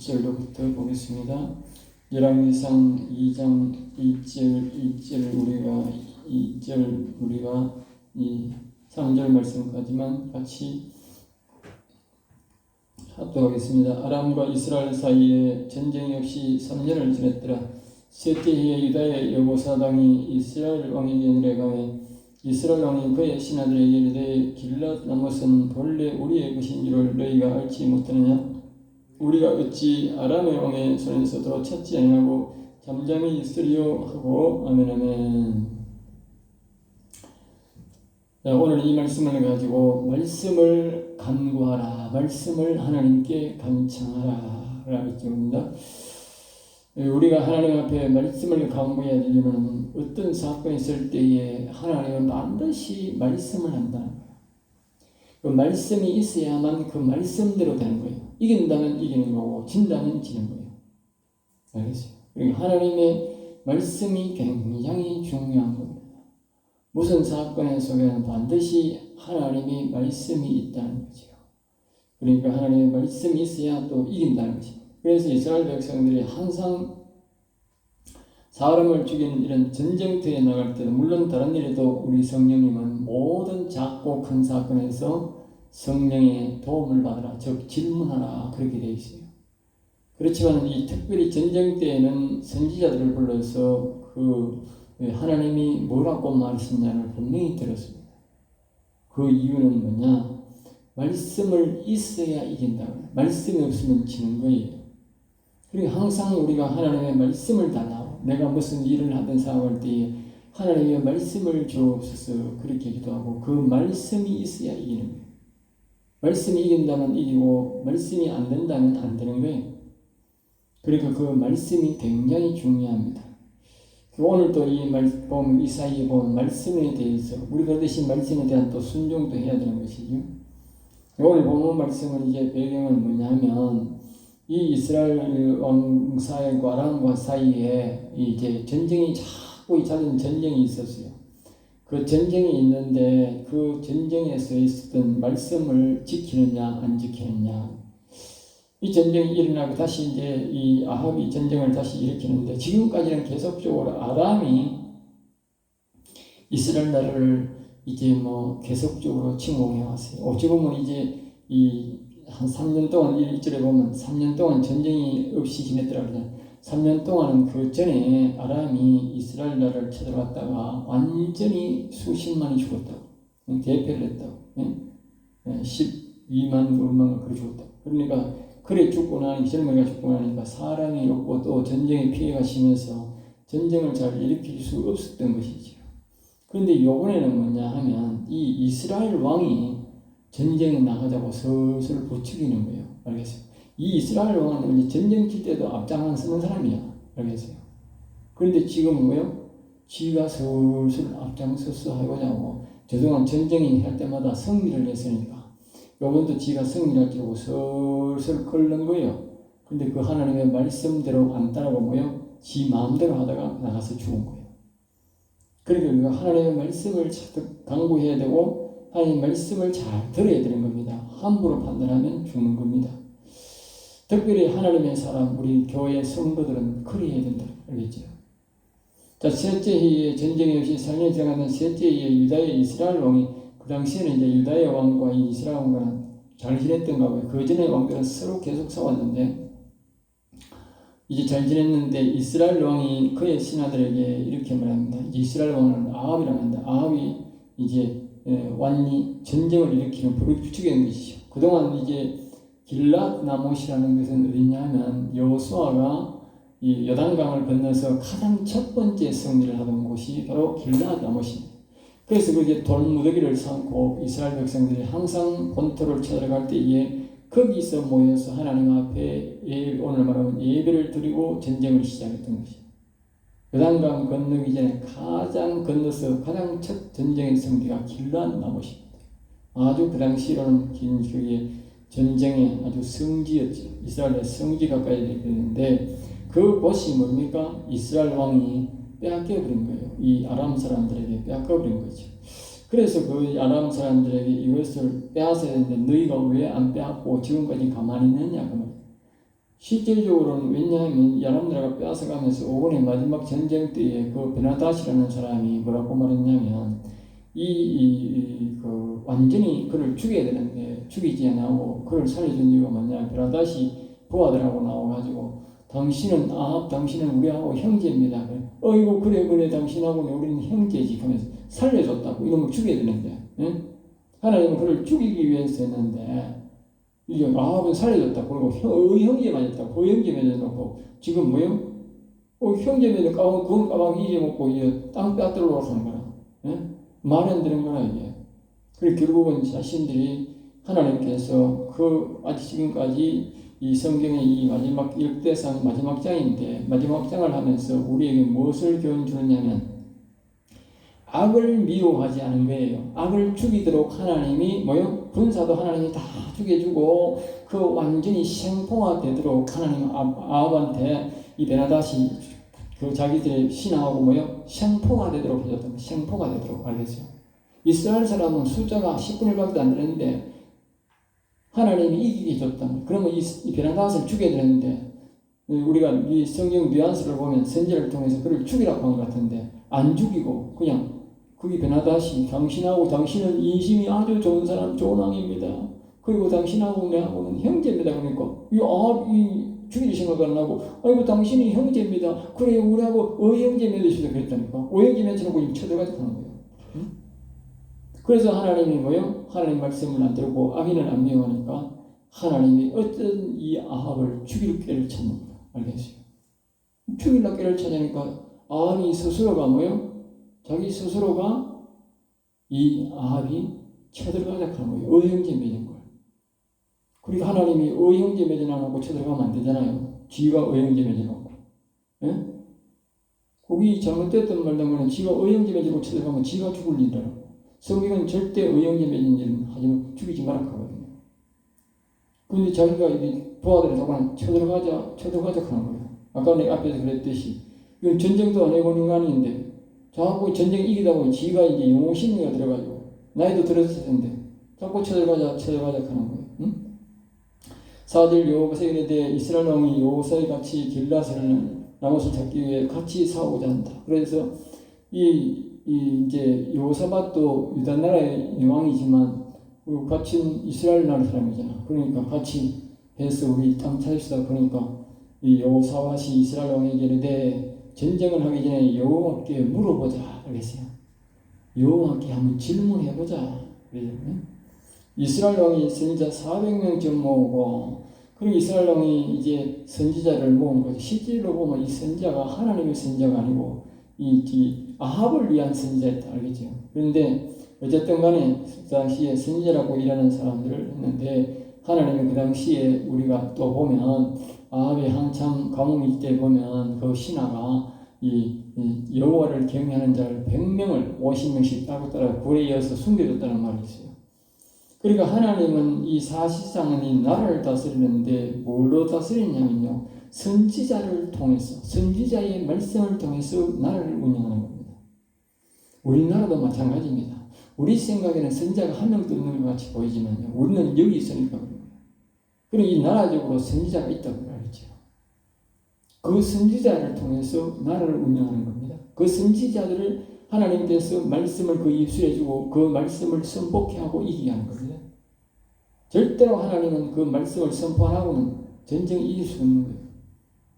1절로부터 보겠습니다. 열왕기상 2장 2절 우리가 이 3절 말씀까지만 같이 합독하겠습니다. 아람과 이스라엘 사이에 전쟁이 없이 3년을 지냈더라. 셋째 해에 유다의 여호사당이 이스라엘 왕에게 내려가매 이스라엘 왕이 그의 신하들에게 이르되 길랏 라못은 본래 우리의 것인 줄을 너희가 알지 못하느냐? 우리가 어찌 아람의 왕의 손에서도 찾지 아니하고 잠잠히 있으리요 하고 아멘 아멘. 자, 오늘 이 말씀을 가지고 말씀을 간구하라, 말씀을 하나님께 간청하라 라고 했습니다. 우리가 하나님 앞에 말씀을 간구해야 되려면 어떤 사건이 있을 때에 하나님은 반드시 말씀을 한다는 거예요. 그 말씀이 있어야만 그 말씀대로 되는 거예요. 이긴다면 이기는 거고 진다면 지는 거예요. 알겠어요? 그러니까 하나님의 말씀이 굉장히 중요한 겁니다. 무슨 사건의 속에는 반드시 하나님의 말씀이 있다는 거죠. 그러니까 하나님의 말씀이 있어야 또 이긴다는 거죠. 그래서 이스라엘 백성들이 항상 사람을 죽이는 이런 전쟁터에 나갈 때도 물론 다른 일에도 우리 성령님은 모든 작고 큰 사건에서 성령의 도움을 받으라, 즉 질문하라 그렇게 되어 있어요. 그렇지만 이 특별히 전쟁 때에는 선지자들을 불러서 그 하나님이 뭐라고 말씀하냐를 분명히 들었습니다. 그 이유는 뭐냐? 말씀을 있어야 이긴다. 말씀이 없으면 지는 거예요. 그리고 항상 우리가 하나님의 말씀을 달라고, 내가 무슨 일을 하든 상황할 때에 하나님의 말씀을 주옵소서 그렇게 기도하고 그 말씀이 있어야 이기는 거예요. 말씀이 이긴다면 이기고 말씀이 안 된다면 안 되는 거예요. 그러니까 그 말씀이 굉장히 중요합니다. 오늘도 이 사이에 보면 말씀에 대해서 우리가 그러듯이 말씀에 대한 또 순종도 해야 되는 것이죠. 오늘 보는 말씀은 이제 배경은 뭐냐면 이 이스라엘 왕사과 아람과 사이에 이제 전쟁이 자꾸 잦은 전쟁이 있었어요. 그 전쟁이 있는데 그 전쟁에서 있었던 말씀을 지키느냐 안 지키느냐. 이 전쟁이 일어나고 다시 이제 이 아합이 전쟁을 다시 일으키는데 지금까지는 계속적으로 아람이 이스라엘 나라를 이제 계속적으로 침공해 왔어요. 어찌 보면 이제 한 3년 동안 1절에 보면 3년 동안 전쟁이 없이 지냈더라 그러잖아요. 3년 동안은 그 전에 아람이 이스라엘 나라를 쳐들어왔다가 완전히 수십만이 죽었다고. 대패를 했다고. 12만, 5만 그렇게 죽었다고. 그러니까 그래 죽고 나니 젊은이가 죽고 나니까 사람이 없고 또 전쟁의 피해가 심해서 전쟁을 잘 일으킬 수 없었던 것이죠. 그런데 요번에는 뭐냐 하면 이 이스라엘 왕이 전쟁에 나가자고 슬슬 부추기는 거예요. 알겠어요? 이 이스라엘 왕은 이제 전쟁 칠 때도 앞장을 서는 사람이야. 알겠어요? 그런데 지금은 뭐요? 지가 슬슬 앞장서서 해보자고. 저동안 전쟁이 할 때마다 승리를 했으니까 요번도 지가 승리할 줄 알고 슬슬 끓는 거예요. 근데 그 하나님의 말씀대로 안 따라고 뭐요? 지 마음대로 하다가 나가서 죽은 거예요. 그러니까 하나님의 말씀을 강구해야 되고 하나님의 말씀을 잘 들어야 되는 겁니다. 함부로 판단하면 죽는 겁니다. 특별히 하나님의 사람, 우리 교회 성도들은 그래야 된다. 알겠죠? 자, 셋째 해에 전쟁이 없이 4년이 지나가는 셋째 해에 유다의 이스라엘 왕이 그 당시에는 이제 유다의 왕과 이 이스라엘 왕과는 잘 지냈던가 봐요. 그 전에 왕들은 서로 계속 싸웠는데 이제 잘 지냈는데 이스라엘 왕이 그의 신하들에게 이렇게 말합니다. 이제 이스라엘 왕은 아합이라고 합니다. 아합이 이제 완전히 전쟁을 일으키는 불을 부추기는 것이죠. 그동안 이제 길랏 라못이라는 것은 어디냐면 여호수아가 이 요단강을 건너서 가장 첫 번째 승리를 하던 곳이 바로 길랏 라못입니다. 그래서 그게 돌무더기를 삼고 이스라엘 백성들이 항상 본토를 찾아갈 때에 거기서 모여서 하나님 앞에 오늘 말하면 예배를 드리고 전쟁을 시작했던 것이에요. 요단강 건너기 전에 건너서 가장 첫 전쟁의 성지가 길랏 라못입니다. 아주 그 당시로는 그게 전쟁의 아주 성지였죠. 이스라엘의 성지 가까이 되었는데 그 곳이 뭡니까? 이스라엘 왕이 빼앗겨버린 거예요. 이 아람 사람들에게 빼앗겨버린 거죠. 그래서 그 아람 사람들에게 이것을 빼앗아야 되는데 너희가 왜 안 빼앗고 지금까지 가만히 있느냐 그 말이에요. 실질적으로는 왜냐하면 야람나라가 빼앗아가면서 5번의 마지막 전쟁 때에 그 베나다시라는 사람이 뭐라고 말했냐면 그 완전히 그를 죽여야 되는데 죽이지 않고 그를 살려준 이유가 뭐냐. 베나다시 부하들하고 나와가지고 당신은 우리하고 형제입니다. 어이구 그래 당신하고는 우리는 형제지 하면서 살려줬다고. 이놈을 죽여야 되는데 하나님은 그를 죽이기 위해서 했는데 이게 아합은 살려줬다. 그리고 형제 맺었다. 그 형제 맺어놓고 지금 뭐요? 형제 맺어 그건 까방 잊어먹고 이제 땅 빼앗들어 하는 거라. 말 안 되는 거라 이게. 그리고 결국은 자신들이 하나님께서 아직 지금까지 이 성경의 이 마지막 역대상 마지막 장인데 마지막 장을 하면서 우리에게 무엇을 교훈 주느냐면 악을 미워하지 않은 거예요. 악을 죽이도록 하나님이 군사도 하나님이 다 죽여주고 그 완전히 생포화되도록 하나님 아합한테 이 베나다시 그 자기들의 신하하고 생포가 되도록 해줬다. 생포가 되도록 알겠어요. 이스라엘 사람은 숫자가 10분의 1밖에 안 되는데 하나님이 이기게 해줬다. 그러면 이 베나다시를 죽여야 되는데 우리가 이 성경 뉘앙스를 보면 선지자를 통해서 그를 죽이라고 한 것 같은데 안 죽이고 그냥 거기 베나다시 당신하고 당신은 인심이 아주 좋은 사람 좋은 왕입니다. 그리고 당신하고 내하고는 형제입니다. 그러니까 이 죽일 생각 안 하고 아이고 당신이 형제입니다. 그래 우리하고 어형제 맺으시다 그랬다니까. 어형제 맺으라고 쳐들어가지고 하는 거예요. 그래서 하나님이 하나님 말씀을 안 들고 악인을 안 미워하니까 하나님이 어떤 이 아합을 죽일 꾀를 찾는 거예요. 알겠어요? 죽일 꾀를 찾으니까 아합이 스스로가 자기 스스로가 이 아합이 쳐들어가자 하는 거예요. 어형제 맺은 걸. 그러니까 하나님이 어형제 맺어놓고 쳐들어가면 안 되잖아요. 지가 어형제 맺어놓고. 예? 거기 잘못됐던 말 때문에 지가 어형제 맺어놓고 쳐들어가면 지가 죽을 일이라고. 성경은 절대 어형제 맺은 일은 하지만 죽이지 말라 하거든요. 근데 자기가 이 부하들이 저건 쳐들어가자 하는 거예요. 아까 내가 앞에서 그랬듯이 이건 전쟁도 안 해본 인간인데 자꾸 전쟁 이기다 보니 지가 이제 용심리가 들어가지고 나이도 들었을 텐데 자꾸 쳐들어가자 하는 거예요. 응? 4절 여호와께서 이르되 이스라엘 왕이 여호사와 같이 길앗을 나뭇을 잡기 위해 같이 싸우고자 한다. 그래서 이제 여호사밧도 유다 나라의 왕이지만 같이 이스라엘 나라 사람이잖아. 그러니까 같이 해서 우리 땅 찾읍시다. 그러니까 이 여호사밧이 이스라엘 왕에게 이르되 전쟁을 하기 전에 여호와께 물어보자. 그랬어요. 여호와께 한번 질문해보자. 그래요. 이스라엘 왕이 선지자 400명쯤 모으고 그리고 이스라엘 왕이 이제 선지자를 모은 거죠. 실제로 보면 이 선지자가 하나님의 선지자가 아니고 이 아합을 위한 선지자였다. 알겠죠? 그런데 어쨌든 간에 그 당시에 선지자라고 일하는 사람들을 했는데 하나님은 그 당시에 우리가 또 보면 아합이 한참 가뭄일 때 보면 그 신하가 이 여호와를 경외하는 자를 100명을 50명씩 따로 굴에 이어서 숨겨줬다는 말이 있어요. 그러니까 하나님은 이 사실상은 이 나라를 다스리는데 뭘로 다스리냐면요. 선지자를 통해서 선지자의 말씀을 통해서 나라를 운영하는 겁니다. 우리나라도 마찬가지입니다. 우리 생각에는 선지자가 한 명도 없는 것 같이 보이지만요. 우리는 여기 있으니까 그런 거예요. 그리고 이 나라적으로 선지자가 있다고 알죠. 그 선지자를 통해서 나라를 운영하는 겁니다. 그 선지자들을 하나님께서 말씀을 그 입술해주고 그 말씀을 선포케 하고 이기게 하는 겁니다. 절대로 하나님은 그 말씀을 선포 안 하고는 전쟁 이길 수 없는 거예요.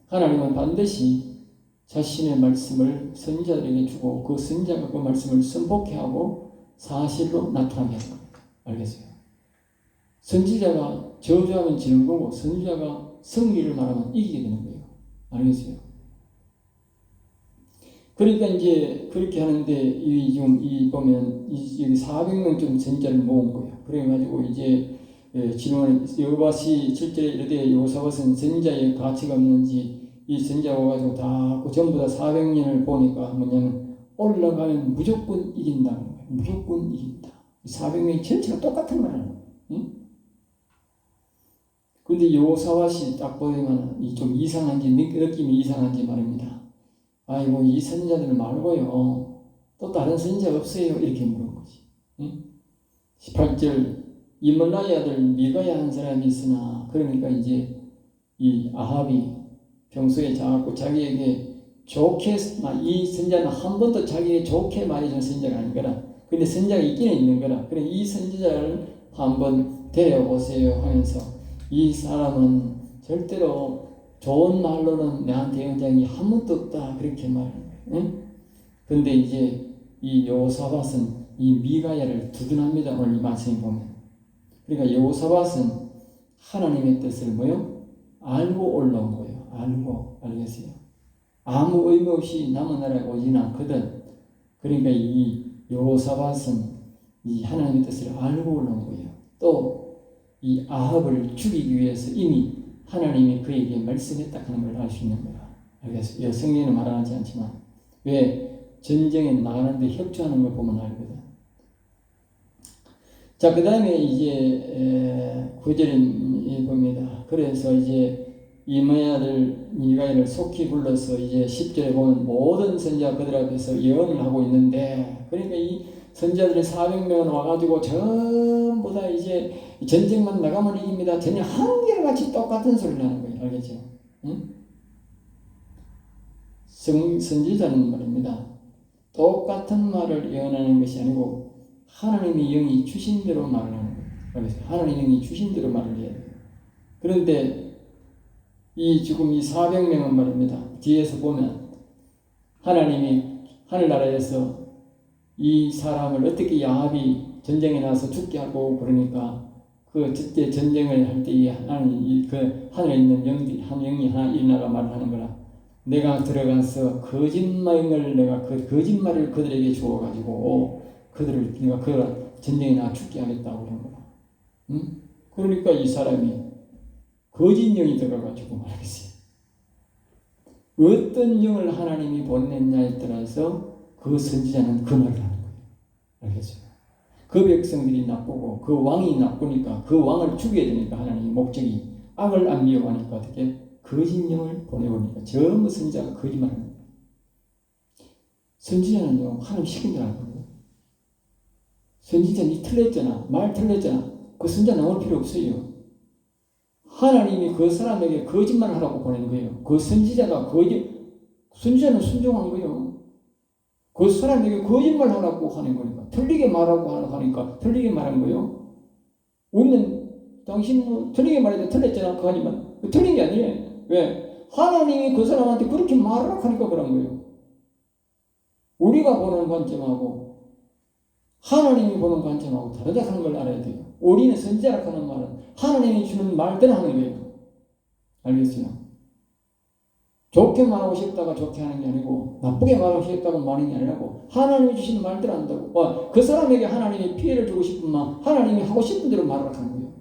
하나님은 반드시 자신의 말씀을 선지자들에게 주고 그 선지자가 그 말씀을 선포케 하고 사실로 나타나게 하는 겁니다. 알겠어요? 선지자가 저주하면 지는 거고 선지자가 승리를 말하면 이기게 되는 거예요. 알겠어요? 그러니까 이제 그렇게 하는데 지금 보면 여기 400명쯤 선지자를 모은 거예요. 그래가지고 이제 질문 여호사밧이 7절에 이르되 여호사밧은 선지자의 가치가 없는지 이 선지자가 와가지고 다 전부 다 400년을 보니까 뭐냐면 올라가면 무조건 이긴다는 거예요. 무조건 이긴다. 400명이 전체가 똑같은 거라는 거예요. 응? 근데 여호사밧이 딱 보면 좀 이상한지 느낌이 이상한지 말입니다. 아이고 이 선지자들 말고요 또 다른 선지자 없어요? 이렇게 물은 거지. 응? 18절 이므라의 아들 미가야 한 사람이 있으나 그러니까 이제 이 아합이 평소에 자꾸 자기에게 좋게, 이 선지자는 한 번도 자기에게 좋게 말해준 선지자가 아닌 거라. 근데 선지자가 있기는 있는 거라. 그래, 이 선지자를 한번 데려보세요 하면서 이 사람은 절대로 좋은 말로는 내한테 연장이 한 번도 없다. 그렇게 말하는 거예요. 응? 근데 이제 이 여호사밧은 이 미가야를 두둔합니다. 오늘 이 말씀에 보면. 그러니까 여호사밧은 하나님의 뜻을 뭐요? 알고 올라온 거예요. 알고. 알겠어요? 아무 의미 없이 남은 나라에 오지는 않거든. 그러니까 이 여호사밧은 이 하나님의 뜻을 알고 올라온 거예요. 또 이 아합을 죽이기 위해서 이미 하나님이 그에게 말씀했다 하는 걸 알 수 있는 거야. 알겠어요? 성경에는 말하지 않지만 왜 전쟁에 나가는데 협조하는 걸 보면 알거든. 자, 그 다음에 이제 9절에 봅니다. 그래서 이제 미가야를 속히 불러서 이제 10절에 보면 모든 선지자 그들 앞에서 예언을 하고 있는데, 그러니까 이 선지자들이 400명은 와가지고 전부 다 이제 전쟁만 나가면 이깁니다. 전혀 한결같이 똑같은 소리를 하는 거예요. 알겠죠? 응? 선지자는 말입니다. 똑같은 말을 예언하는 것이 아니고 하나님의 영이 주신 대로 말을 하는 거예요. 알겠어요? 하나님의 영이 주신 대로 말을 해야 돼요. 그런데 지금 이 400명은 말입니다. 뒤에서 보면 하나님이 하늘나라에서 이 사람을 어떻게 야합이 전쟁에 나서 죽게 하고, 그러니까 그때 전쟁을 할 때 하나님 그 하늘에 있는 한 영이 하나 일어나가 말을 하는 거라. 내가 들어가서 내가 그 거짓말을 그들에게 주어가지고 내가 그 전쟁에 나 죽게 하겠다고 그런 거라. 응? 그러니까 이 사람이 거짓 영이 들어가지고 말이지. 어떤 영을 하나님이 보냈냐에 따라서 그 선지자는 그 말을 하는 거예요. 알겠어요? 그 백성들이 나쁘고 그 왕이 나쁘니까 그 왕을 죽여야 되니까 하나님의 목적이 악을 안 미워하니까 어떻게 거짓 영을 보내보니까 전부 선지자가 거짓말을 합니다. 선지자는요, 하나님 시킨 대로 하는 거예요. 선지자는 이 틀렸잖아. 말 틀렸잖아. 그 선지자 나올 필요 없어요. 하나님이 그 사람에게 거짓말을 하라고 보낸 거예요. 그 선지자는 순종한 거예요. 그 사람에게 거짓말 하라고 하는 거니까. 틀리게 말하고 하니까 틀리게 말한 거예요. 우리는 당신 틀리게 말해도 틀렸잖아. 그거 하지만 틀린 게 아니에요. 왜? 하나님이 그 사람한테 그렇게 말하라고 하니까 그런 거예요. 우리가 보는 관점하고 하나님이 보는 관점하고 다르다는 걸 알아야 돼요. 우리는 선지자라고 하는 말은 하나님이 주는 말대로 하는 거예요. 알겠어요? 좋게 말하고 싶다가 좋게 하는 게 아니고 나쁘게 말하고 싶다고 말하는 게 아니라고 하나님이 주신 말대로 한다고. 그 사람에게 하나님이 피해를 주고 싶으면 하나님이 하고 싶은 대로 말하라고 하는 거예요.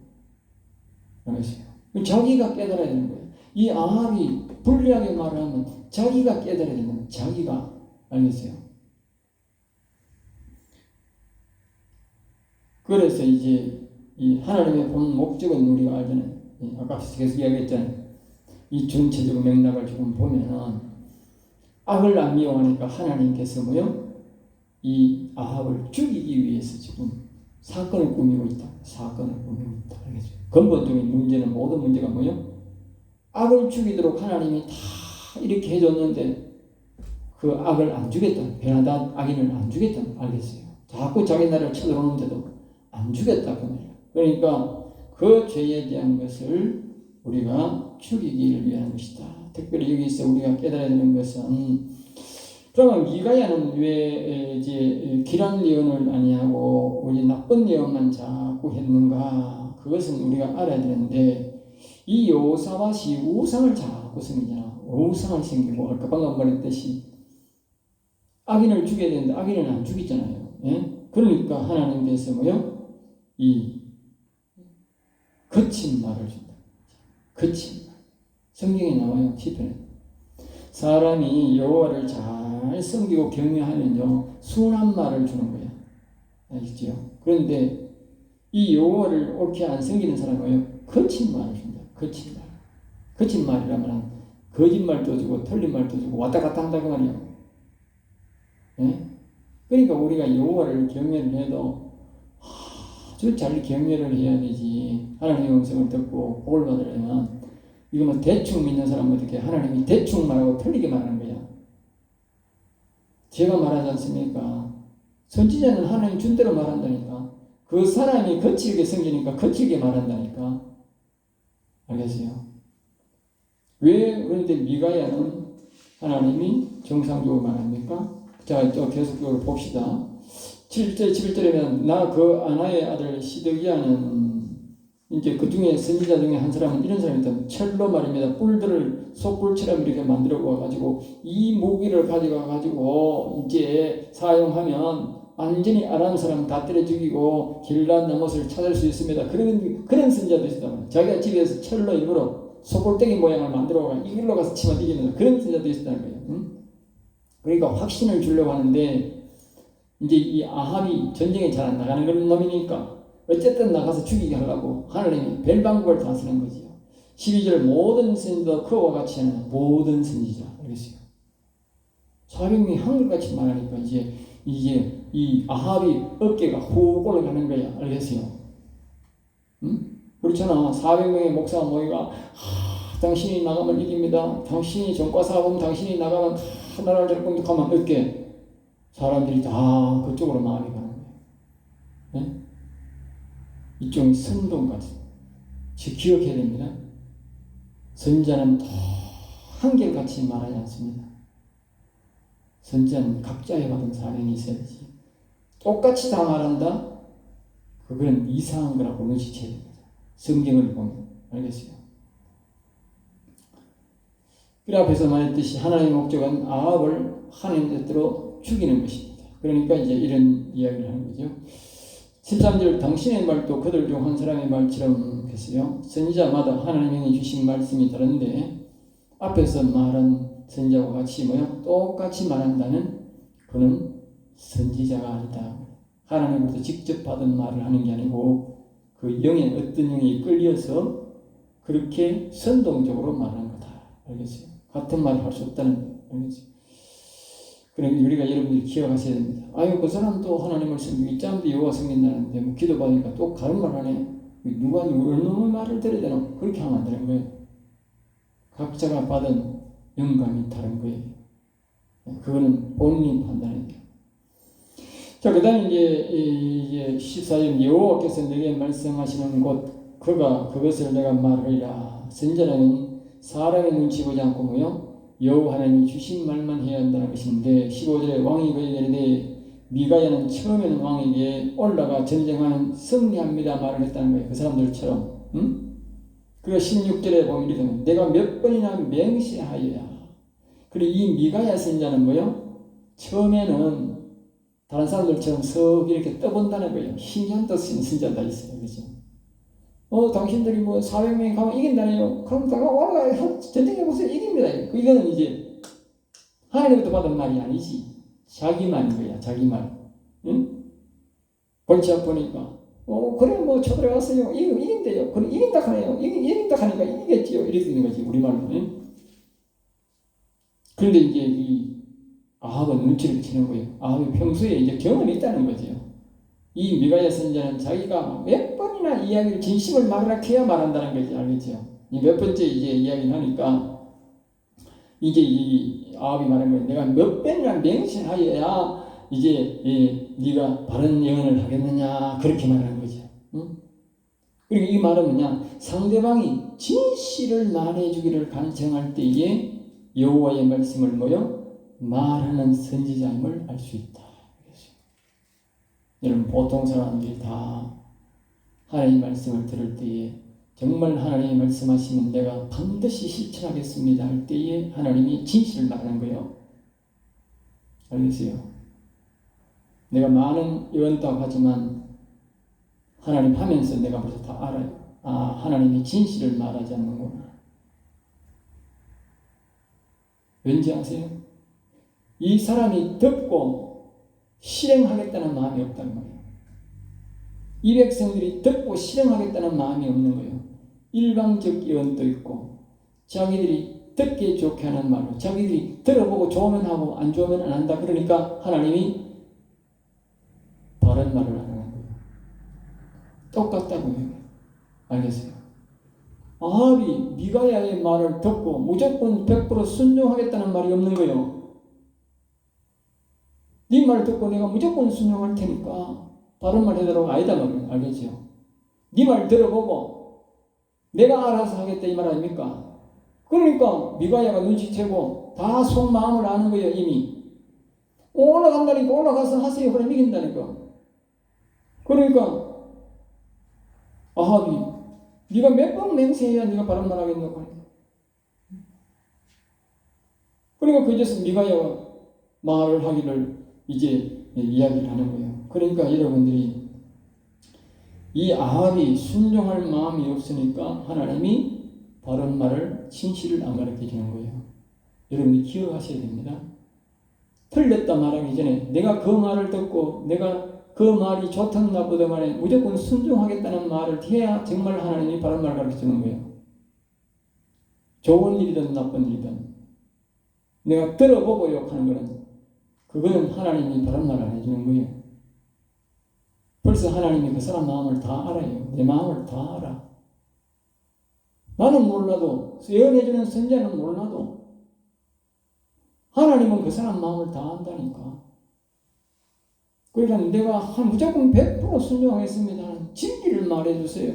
알겠어요? 자기가 깨달아야 되는 거예요. 이 아합이 불리하게 말을 하면 자기가 깨달아야 되는 거예요. 자기가. 알겠어요? 그래서 이제 이 하나님의 본 목적은 우리가 알잖아요. 아까 계속 이야기했잖아요. 이 전체적 맥락을 조금 보면은 악을 안 미워하니까 하나님께서 이 아합을 죽이기 위해서 지금 사건을 꾸미고 있다. 사건을 꾸미고 있다. 알겠죠? 근본적인 문제는 모든 문제가 악을 죽이도록 하나님이 다 이렇게 해줬는데 그 악을 안 주겠다. 베나단 악인을 안 주겠다. 알겠어요? 자꾸 자기 나라를 쳐들어오는데도 안 주겠다. 그 말이야. 그러니까 그 죄에 대한 것을 우리가 죽이기를 위한 것이다. 특별히 여기서 우리가 깨달아야 되는 것은, 그러면 미가야는 왜 이제 길한 예언을 아니하고 우리 나쁜 예언만 자꾸 했는가? 그것은 우리가 알아야 되는데, 이 여호사밧이 우상을 자꾸 섬기잖아. 우상을 섬기고 아까 방금 말했듯이 악인을 죽여야 되는데 악인은 안 죽이잖아요. 예? 그러니까 하나님께서 이 거친 말을 준다. 거친 말. 성경에 나와요. 시편에. 사람이 여호와를 잘 섬기고 경외하면요 순한 말을 주는 거야. 알겠죠? 그런데 이 여호와를 옳게 안 섬기는 사람은 거친 말을 준다. 거친 말. 거친 말이라면 거짓말도 주고 틀린 말도 주고 왔다 갔다 한다고 말이야. 예? 그러니까 우리가 여호와를 경외를 해도 아주 잘 경외를 해야 되지. 하나님의 음성을 듣고 복을 받으려면 이거 뭐 대충 믿는 사람은 어떻게 하나님이 대충 말하고 틀리게 말하는 거야. 제가 말하지 않습니까? 선지자는 하나님 준 대로 말한다니까. 그 사람이 거칠게 생기니까 거칠게 말한다니까. 알겠어요? 왜 그런데 미가야는 하나님이 정상적으로 말합니까? 자, 또 계속적으로 봅시다. 7절, 11절에는 나 그 아나의 아들 시드기야는 이제 그 중에 선지자 중에 한 사람은 이런 사람이 있다. 철로 말입니다. 뿔들을 솥불처럼 이렇게 만들어 가지고 이 무기를 가져가 가지고 이제 사용하면 완전히 아람 사람 다 때려 죽이고 길란 나못을 찾을 수 있습니다. 그런 선지자도 있었다. 자기가 집에서 철로 일부러 솥불떼기 모양을 만들어 가 이길로 가서 치면 이기는 그런 선지자도 있었다는 거예요. 응? 그러니까 확신을 주려고 하는데 이제 이 아합이 전쟁에 잘 안 나가는 그런 놈이니까 어쨌든 나가서 죽이게 하려고 하나님이 별 방법을 다 쓰는 거지요. 12절 모든 선지자 그와 같이 하는 모든 선지자. 알겠어요? 사령이 한글같이 말하니까 이제 이 아합이 어깨가 훅 올라가는 거야. 알겠어요? 응? 그렇잖아. 400명의 목사 모이가 당신이 나가면 이깁니다. 당신이 전과 사업하면 당신이 나가면 나라를 잘 공격하면 어깨 사람들이 다 그쪽으로 마음이 가는 거예요. 네? 이쪽이 선동까지. 즉 기억해야 됩니다. 선자는 더 한결같이 말하지 않습니다. 선자는 각자에 받은 사명이 있어야지. 똑같이 다 말한다? 그건 이상한 거라고 눈치채야 됩니다. 성경을 보면. 알겠어요? 그 앞에서 말했듯이 하나님의 목적은 아합을 하나님 뜻대로 죽이는 것입니다. 그러니까 이제 이런 이야기를 하는 거죠. 13절 당신의 말도 그들 중 한 사람의 말처럼 했어요. 선지자마다 하나님이 주신 말씀이 다른데 앞에서 말한 선지자와 같이 똑같이 말한다는 그는 선지자가 아니다. 하나님으로부터 직접 받은 말을 하는 게 아니고 그 영의 어떤 영이 끌려서 그렇게 선동적으로 말하는 거다. 알겠어요? 같은 말을 할 수 없다는 거예요. 알겠어요? 그러니까 우리가 여러분들이 기억하셔야 됩니다. 아유, 그 사람도 하나님을 섬기고 짬도 여호와 섬긴다는데 뭐 기도받으니까 또 다른 말 하네. 누가 얼마나 말을 들어야 되나? 그렇게 하면 안 되는 거예요. 각자가 받은 영감이 다른 거예요. 그거는 본인이 판단해요. 자, 그 다음에 이제 14절 여호와께서 내게 말씀하시는 곳 그가 그것을 내가 말하리라. 선지자는 사람의 눈치 보지 않고 여호와 하나님이 주신 말만 해야 한다는 것인데 15절에 왕이 그에게 이르되 미가야는 처음에는 왕에게 올라가 전쟁하는 승리합니다 말을 했다는 거예요. 그 사람들처럼. 응? 그리고 16절에 보면 이렇게 됩니다. 내가 몇 번이나 맹세하여야. 그리고 이 미가야 선지자는 처음에는 다른 사람들처럼 썩 이렇게 떠본다는 거예요. 희미한 뜻인 선지자가 있어요. 그죠? 당신들이 400명이 가면 이긴다네요. 그럼 다가 올라가요. 전쟁해보세요. 이깁니다. 이거는 이제 하나님부터 받은 말이 아니지. 자기 말인 거야. 자기 말. 응? 골치 아프니까. 그래 쳐들어갔어요. 이긴대요. 그럼 이긴다 하네요. 이긴다 하니까 이기겠지요. 이렇게 되는 거지. 우리말로. 응? 그런데 이제 이 아합은 눈치를 채는 거예요. 아합이 평소에 이제 경험이 있다는 거죠. 이 미가야 선지자는 자기가 몇 번이나 이야기를 진심을 말하라 해야 말한다는 거지. 알겠죠? 몇 번째 이제 이야기를 하니까 이제 이 아합이 말한 거예요. 내가 몇 번이나 맹세하여야 이제 네가 바른 예언을 하겠느냐 그렇게 말하는 거죠. 응? 그리고 이 말은 상대방이 진실을 말해주기를 간청할 때에 여호와의 말씀을 말하는 선지자임을 알 수 있다. 여러분 보통 사람들이 다 하나님의 말씀을 들을 때에 정말 하나님이 말씀하시면 내가 반드시 실천하겠습니다 할 때에 하나님이 진실을 말하는 거예요. 알겠어요? 내가 많은 예언도 하지만 하나님 하면서 내가 벌써 다 알아요. 하나님이 진실을 말하지 않는구나. 왠지 아세요? 이 사람이 듣고 실행하겠다는 마음이 없다는 거예요. 이 백성들이 듣고 실행하겠다는 마음이 없는 거예요. 일방적 예언도 있고 자기들이 듣기 좋게 하는 말로 자기들이 들어보고 좋으면 하고 안 좋으면 안 한다. 그러니까 하나님이 바른 말을 안 하는 거예요. 똑같다고 해요. 알겠어요? 아합이 미가야의 말을 듣고 무조건 100% 순종하겠다는 말이 없는 거예요. 네 말 듣고 내가 무조건 순종할 테니까 다른 말 해달라고 아니다 말이에요. 알겠죠? 네 말 들어보고 내가 알아서 하겠다 이 말 아닙니까? 그러니까 미가야가 눈치채고 다 속마음을 아는 거예요. 이미 올라간다니까 올라가서 하세요. 그럼 이긴다니까. 그러니까 아합이 네가 몇 번 맹세해야 네가 바른 말 하겠노? 그러니까 그제서 미가야가 말을 하기를 이제 이야기를 하는 거예요. 그러니까 여러분들이 이 아합이 순종할 마음이 없으니까 하나님이 바른 말을 진실을 안 가르쳐 주는 거예요. 여러분이 기억하셔야 됩니다. 틀렸다 말하기 전에 내가 그 말을 듣고 내가 그 말이 좋든 나쁘든 간에 무조건 순종하겠다는 말을 해야 정말 하나님이 바른 말을 가르쳐 주는 거예요. 좋은 일이든 나쁜 일이든 내가 들어보고 욕하는 거는 그거는 하나님이 바른 말을 안 해주는 거예요. 벌써 하나님이 그 사람 마음을 다 알아요. 내 마음을 다 알아. 나는 몰라도 예언해주는 선자는 몰라도 하나님은 그 사람 마음을 다 안다니까. 그러니까 내가 무조건 100% 순종하겠습니다. 진리를 말해주세요.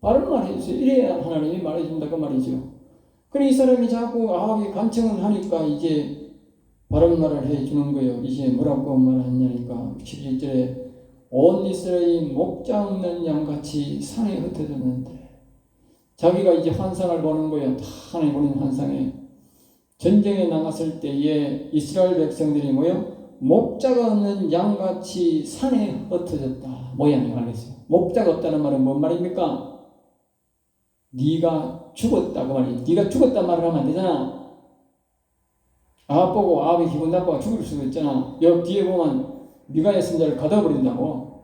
바른 말 해주세요. 이래야 하나님이 말해준다 그 말이죠. 그래 이 사람이 자꾸 아합이 간청을 하니까 이제 바른 말을 해주는 거예요. 이제 뭐라고 말하냐니까 11절에 온 이스라엘이 목자 없는 양같이 산에 흩어졌는데 자기가 이제 환상을 보는 거예요. 다 하나님 보는 환상에 전쟁에 나갔을 때에 이스라엘 백성들이 뭐요? 목자가 없는 양같이 산에 흩어졌다. 모양이 알겠어요. 목자가 없다는 말은 뭔 말입니까? 네가 죽었다 그 말이에요. 네가 죽었단 말을 하면 안 되잖아. 아합 보고 아합이 기분 나빠가 죽을 수도 있잖아. 여기 뒤에 보면 미가의 선자를 가둬버린다고.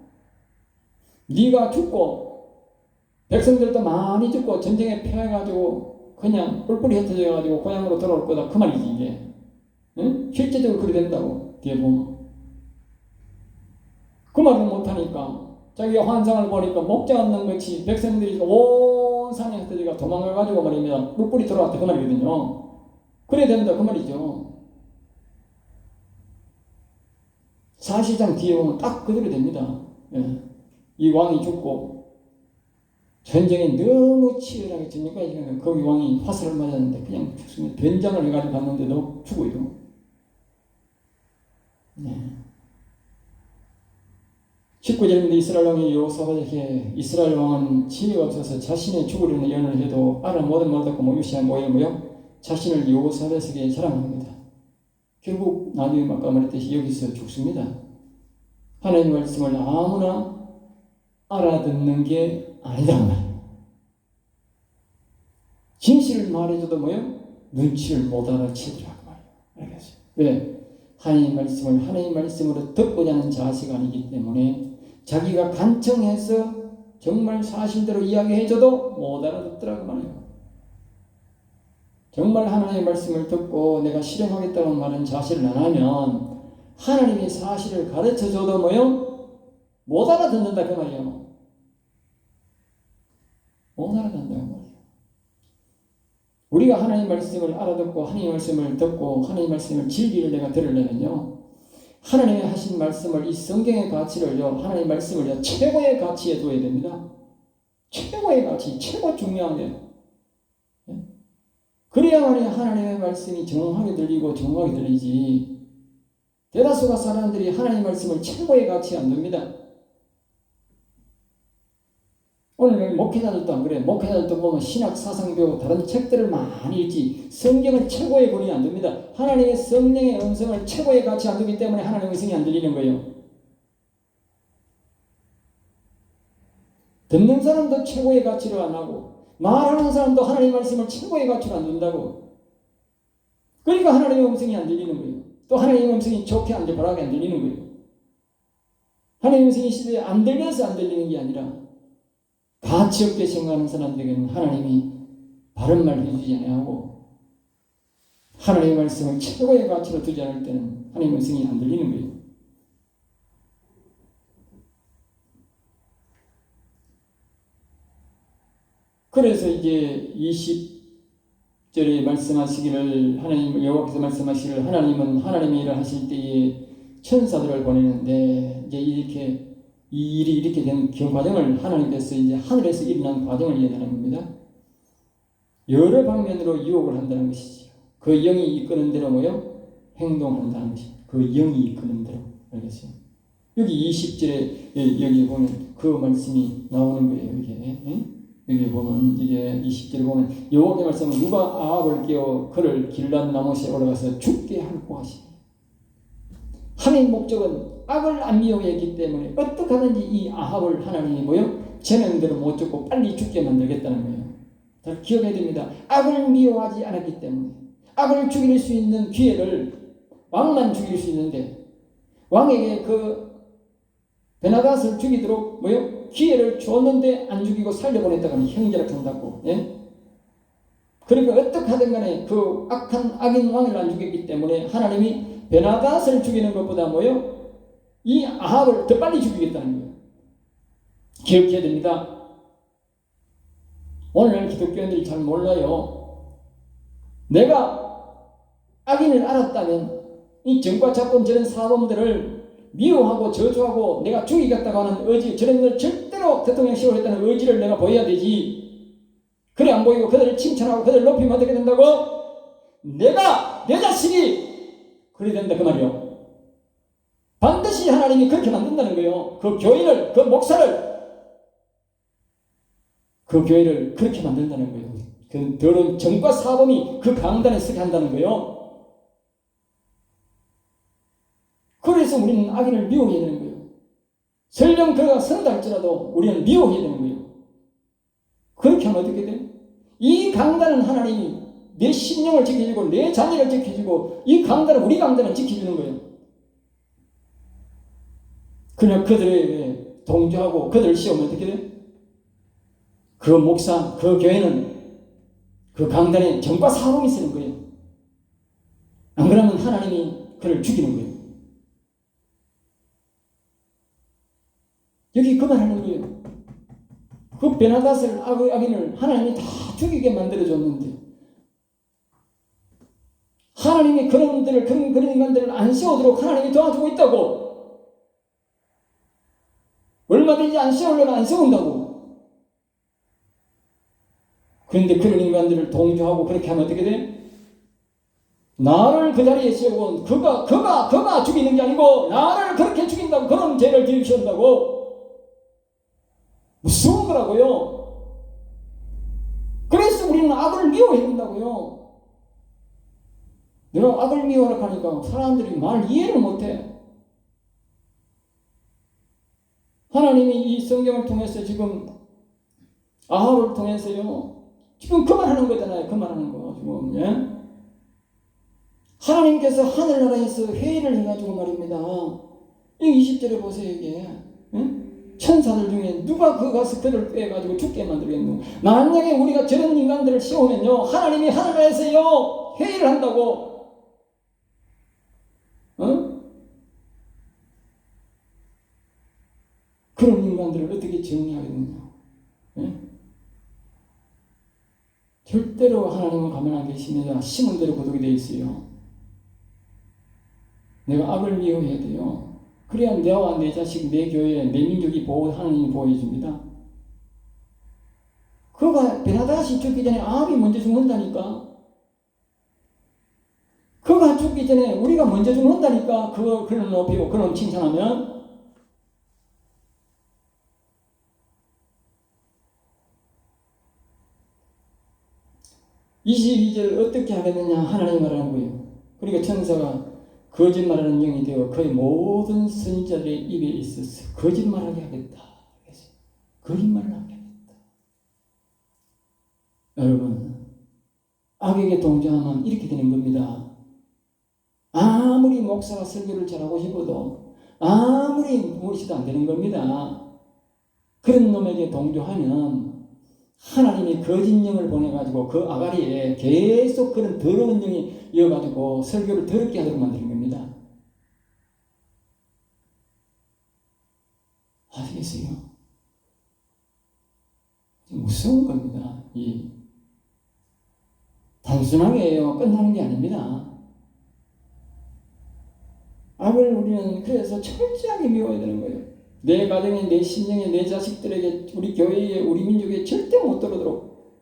네가 죽고 백성들도 많이 죽고 전쟁에 패해가지고 그냥 뿔뿔이 흩어져가지고 고향으로 돌아올 거다 그 말이지 이게. 응? 실제적으로 그리 된다고 뒤에 보면. 그 말을 못하니까 자기가 환상을 보니까 목자 없는 것이 백성들이 온 산에 흩어져가 도망가가지고 말입니다. 뿔뿔이 돌아왔다 그 말이거든요. 그래야 된다 그 말이죠. 사실상 뒤에 보면 딱 그대로 됩니다. 예. 이 왕이 죽고 전쟁에 너무 치열하게 전쟁까지 거기 왕이 화살을 맞았는데 그냥 죽습니다. 변장을 해가지고 갔는데도 죽어요. 네. 19절인데 이스라엘 왕이 여호사밧에게 이스라엘 왕은 지혜가 없어서 자신의 죽으려는 예언을 해도 알아 못은 못하고 모유시한 모여모여 자신을 여호사밧에게 자랑합니다. 결국 나중에 아까 말했듯이 여기서 죽습니다. 하나님의 말씀을 아무나 알아듣는 게 아니다. 진실을 말해줘도 뭐요? 눈치를 못 알아채더라 그 말이에요. 알겠어요? 왜? 하나님의 말씀을 하나님의 말씀으로 듣고자 하는 자세가 아니기 때문에 자기가 간청해서 정말 사실대로 이야기해줘도 못 알아듣더라 그 말이에요. 정말 하나님의 말씀을 듣고 내가 실행하겠다고 말하는 자세를 안 하면 하나님이 사실을 가르쳐줘도 뭐요? 못 알아듣는다 그 말이에요. 못 알아듣는다 그 말이에요. 우리가 하나님의 말씀을 알아듣고 하나님의 말씀을 듣고 하나님의 말씀을 진리를 내가 들으려면요. 하나님의 하신 말씀을 이 성경의 가치를요. 하나님의 말씀을요. 최고의 가치에 둬야 됩니다. 최고의 가치, 최고 중요한 거예요. 그래야만이 하나님의 말씀이 정확하게 들리고 정확하게 들리지. 대다수가 사람들이 하나님의 말씀을 최고의 가치에 안 둡니다. 오늘 목회자들도 안 그래. 목회자들도 보면 신학 사상 배우고 다른 책들을 많이 읽지 성경을 최고의 권위 안 둡니다. 하나님의 성령의 음성을 최고의 가치 안 두기 때문에 하나님의 음성이 안 들리는 거예요. 듣는 사람도 최고의 가치를 안 하고 말하는 사람도 하나님의 말씀을 최고의 가치로 안 둔다고. 그러니까 하나님의 음성이 안 들리는 거예요. 또 하나님의 음성이 좋게 안 바라게 안 들리는 거예요. 하나님의 음성이 시대에 안 들려서 안 들리는 게 아니라 가치 없게 생각하는 사람들에게는 하나님이 바른 말 해주지 않고 하나님의 말씀을 최고의 가치로 두지 않을 때는 하나님의 음성이 안 들리는 거예요. 그래서 이제 20절에 말씀하시기를 하나님 여호와께서 말씀하시기를 하나님은 하나님의 일을 하실 때에 천사들을 보내는데 이제 이렇게 이 일이 이렇게 된 과정을 하나님께서 이제 하늘에서 일어난 과정을 이해하는 겁니다. 여러 방면으로 유혹을 한다는 것이지요. 그 영이 이끄는 대로 뭐요? 행동한다는 것입니다. 그 영이 이끄는 대로. 알겠어요? 여기 20절에 여기 보면 그 말씀이 나오는 거예요. 이게 여기 보면 이게 20절에 보면 여호와의 말씀은 누가 아합을 깨워 그를 길란 나못에 올라가서 죽게 하고 하시니 하나님의 목적은 악을 안 미워했기 때문에 어떻게 하든지 이 아합을 하나님이 뭐요? 제명대로 못 죽고 빨리 죽게 만들겠다는 거예요. 잘 기억해야 됩니다. 악을 미워하지 않았기 때문에 악을 죽일 수 있는 기회를 왕만 죽일 수 있는데 왕에게 그 베나닷을 죽이도록 뭐요? 기회를 줬는데 안 죽이고 살려보냈다가 형제락 한다고. 예? 그러니까 어떻게 하든 간에 그 악인 왕을 안 죽였기 때문에 하나님이 베나닷을 죽이는 것보다 뭐요? 이 아합을 더 빨리 죽이겠다는 거예요. 기억해야 됩니다. 오늘 기독교인들이 잘 몰라요. 내가 악인을 알았다면 이 정과 자범 저런 사범들을 미워하고 저주하고 내가 죽이겠다고 하는 의지, 저런 걸 절대로 대통령 시월했다는 의지를 내가 보여야 되지. 그래 안 보이고 그들을 칭찬하고 그들을 높이면 어떻게 된다고? 내가 내 자식이 그래 된다 그 말이요. 반드시 하나님이 그렇게 만든다는 거예요. 그 교회를, 그 목사를, 그 교회를 그렇게 만든다는 거예요. 그 더러운 정과 사범이 그 강단에 서게 한다는 거예요. 그래서 우리는 악인을 미워해야 되는 거예요. 설령 그가 선다 할지라도 우리는 미워해야 되는 거예요. 그렇게 하면 어떻게 돼? 이 강단은 하나님이 내 심령을 지켜주고 내 자녀를 지켜주고 이 강단은 우리 강단을 지켜주는 거예요. 그냥 그들에게 동조하고 그들을 씌우면 어떻게 돼? 그 목사, 그 교회는 그 강단에 정과 사범이 쓰는 거예요. 안 그러면 하나님이 그를 죽이는 거예요. 여기 그 말 하는 거예요. 그 베나닷을 악인을 하나님이 다 죽이게 만들어줬는데 하나님이 그런 인간들을 안 세우도록 하나님이 도와주고 있다고. 얼마든지 안 세우려면 안 세운다고. 그런데 그런 인간들을 동조하고 그렇게 하면 어떻게 돼? 나를 그 자리에 세우고 그가 죽이는 게 아니고 나를 그렇게 죽인다고 그런 죄를 지으신다고. 무서운 거라고요. 그래서 우리는 악을 미워해야 된다고요. 내가 악을 미워하라 하니까 사람들이 말 이해를 못해. 하나님이 이 성경을 통해서 지금 아합을 통해서요. 지금 그만하는 거잖아요. 그만하는 거 지금. 예? 하나님께서 하늘나라에서 회의를 해가지고 말입니다. 이 20절에 보세요. 이게. 예? 천사들 중에 누가 그 가서 그를 빼가지고 죽게 만들겠노. 만약에 우리가 저런 인간들을 세우면요 하나님이 하늘나라에서요 회의를 한다고. 그런 인간들을 어떻게 정리하겠느냐. 예? 절대로 하나님은 가만 안 계십니다. 심은 대로 거두게 되어 있어요. 내가 악을 미워해야 돼요. 그래야 내와 내 자식, 내 교회, 내 민족이 하나님이 보호해 줍니다. 그가 베나닷이 죽기 전에 아합이 먼저 죽는다니까. 그가 죽기 전에 우리가 먼저 죽는다니까. 그를 높이고 그를 칭찬하면. 22절 어떻게 하겠느냐 하나님 말하는 거예요. 그러니까 천사가 거짓말하는 영이 되어 그의 모든 선지자들의 입에 있어서 거짓말하게 하겠다. 거짓말을 하게 하겠다. 여러분 악에게 동조하면 이렇게 되는 겁니다. 아무리 목사가 설교를 잘하고 싶어도 아무리 무엇이도 안 되는 겁니다. 그런 놈에게 동조하면 하나님이 거짓 영을 보내가지고 그 아가리에 계속 그런 더러운 영이 이어가지고 설교를 더럽게 하도록 만드는 겁니다. 아시겠어요? 무서운 겁니다. 단순하게 끝나는 게 아닙니다. 악을 우리는 그래서 철저하게 미워야 되는 거예요. 내 가정에, 내 신령에, 내 자식들에게, 우리 교회에, 우리 민족에 절대 못 들어오도록,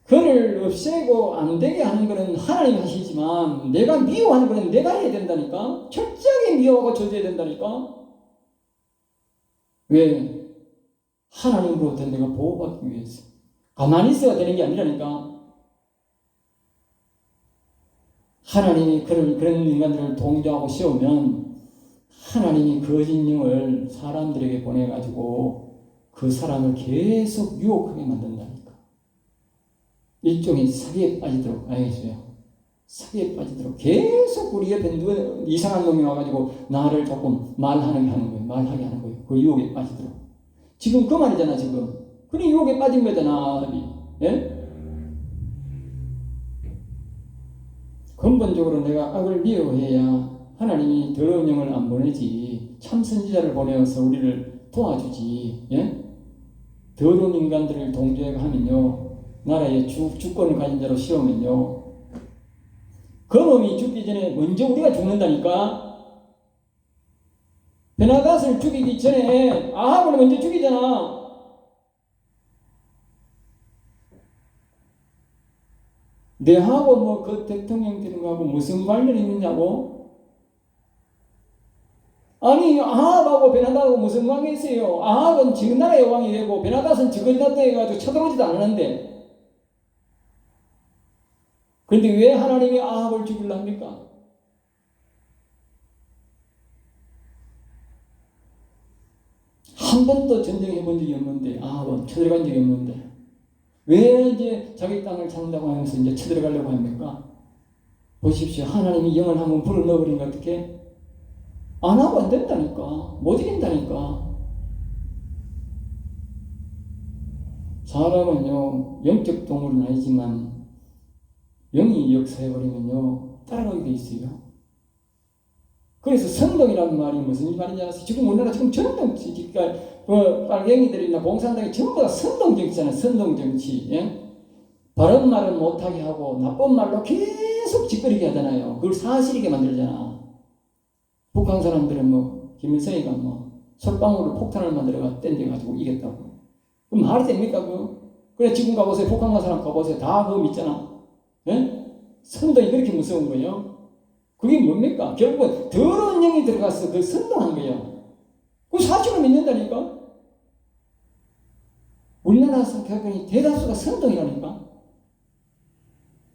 그를 없애고 안 되게 하는 것은 하나님이 하시지만 내가 미워하는 것은 내가 해야 된다니까. 철저하게 미워하고 저지해야 된다니까. 왜? 하나님으로부터 내가 보호받기 위해서. 가만히 있어야 되는 게 아니라니까. 하나님이 그런 인간들을 동조하고 세우면 하나님이 거짓 영을 사람들에게 보내가지고 그 사람을 계속 유혹하게 만든다니까. 일종의 사기에 빠지도록, 알겠어요? 사기에 빠지도록 계속 우리 옆에 누구 이상한 놈이 와가지고 나를 조금 말하게 하는 거예요. 그 유혹에 빠지도록. 지금 그 말이잖아, 지금. 그래, 유혹에 빠진 거잖아. 예? 근본적으로 내가 악을 미워해야 하나님이 더러운 영을 안 보내지, 참 선지자를 보내어서 우리를 도와주지. 예? 더러운 인간들을 동조해 하면요, 나라의 주권을 가진 자로 세우면요, 그 놈이 죽기 전에 먼저 우리가 죽는다니까. 베나닷을 죽이기 전에 아합을 먼저 죽이잖아. 내하고 뭐 그 대통령 되는 거하고 무슨 관련이 있느냐고? 아니, 아합하고 베나닷하고 무슨 관계 있어요? 아합은 지금 나라의 왕이 되고 베나닷은 지금 나라에 해가지고 쳐들어오지도 않았는데. 그런데 왜 하나님이 아합을 죽이려 합니까? 한 번도 전쟁해 본 적이 없는데, 아합은 쳐들어간 적이 없는데, 왜 이제 자기 땅을 찾는다고 하면서 이제 쳐들어가려고 합니까? 보십시오. 하나님이 영을 한번 불어 넣어버리니까 어떻게? 안 하고 안 된다니까. 못 이긴다니까. 사람은요, 영적 동물은 아니지만 영이 역사해버리면요, 따라가게 돼 있어요. 그래서 선동이라는 말이 무슨 말인지 아세요? 지금 우리나라 지금 전동, 그러니까 빨갱이들이나 공산당이 전부 다 선동 정치잖아요. 선동 정치. 예? 바른 말은 못하게 하고 나쁜 말로 계속 짓거리게 하잖아요. 그걸 사실이게 만들잖아. 북한 사람들은 뭐 김일성이가 뭐 솔방울로 폭탄을 만들어가 땡겨가지고 이겼다고. 그럼 말이 됩니까? 그래, 지금 가보세요. 북한 간 사람 가보세요. 다 그거 믿잖아. 예? 선동이 그렇게 무서운 거예요. 그게 뭡니까? 결국은 더러운 영이 들어가서 그 선동한 거예요. 그 사실을 믿는다니까? 우리나라 사람이 대다수가 선동이라니까?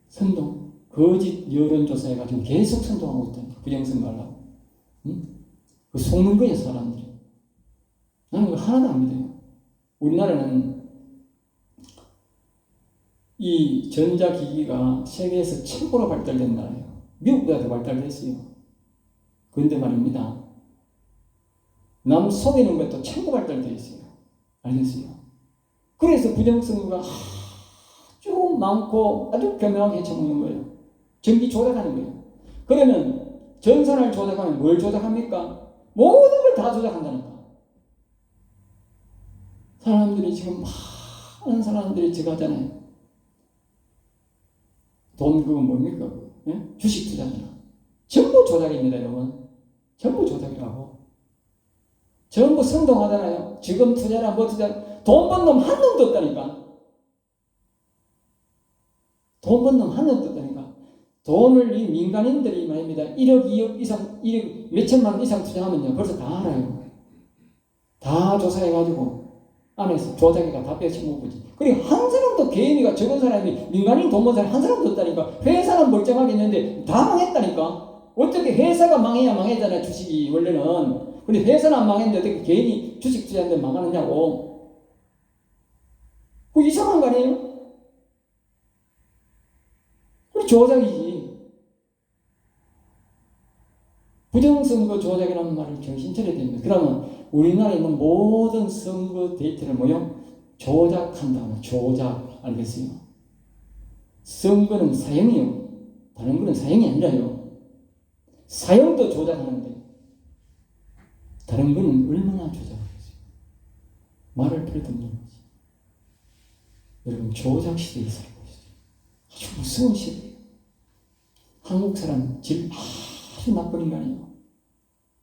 선동. 거짓 여론조사해가지고 계속 선동하고 있다니까. 부정선 말라고. 응? 그 속는 거예요, 사람들이. 나는 그거 하나도 안 믿어요. 우리나라는 이 전자기기가 세계에서 최고로 발달된 나라예요. 미국보다 더 발달됐어요. 그런데 말입니다. 남 속이는 것도 최고 발달되어 있어요. 알겠어요? 그래서 부정선거가 아주 많고 아주 교묘하게 해쳐먹는 거예요. 전기 조작하는 거예요. 그러면 전산을 조작하면 뭘 조작합니까? 모든 걸 다 조작한다니까. 사람들이 지금 많은 사람들이 지금 하잖아요. 돈 그거 뭡니까? 예? 주식 투자잖아. 전부 조작입니다, 여러분. 전부 조작이라고. 전부 선동하잖아요. 지금 투자나 뭐 투자, 돈 번 놈 한 놈도 없다니까. 돈 번 놈 한 놈도 없다니까. 돈을 이 민간인들이 말입니다. 1억, 2억 이상, 1억 몇천만 원 이상 투자하면요, 벌써 다 알아요. 다 조사해가지고 안에서 조작이가 다 빼치고 보지. 그리고 한 사람도 개인이가 적은 사람이 민간인 돈 번 사람이 한 사람도 없다니까. 회사는 멀쩡하게 있는데 다 망했다니까. 어떻게 회사가 망해야 망해잖아요, 주식이 원래는. 근데 회사는 안 망했는데 어떻게 개인이 주식 투자하는데 망하느냐고. 그거 이상한 거 아니에요? 그게 조작이지. 부정선거 조작이라는 말을 정신 차려야 됩니다. 그러면 우리나라에 있는 모든 선거 데이터를 뭐요? 조작한다. 조작. 알겠어요? 선거는 사형이요. 다른 거는 사형이 아니라요. 사형도 조작하는데 다른 거는 얼마나 조작하겠어요. 말할 필요도 없는 거지. 여러분 조작 시대에 살고 있어요. 아주 무서운 시대예요. 한국 사람 아주 나쁜 인간이에요.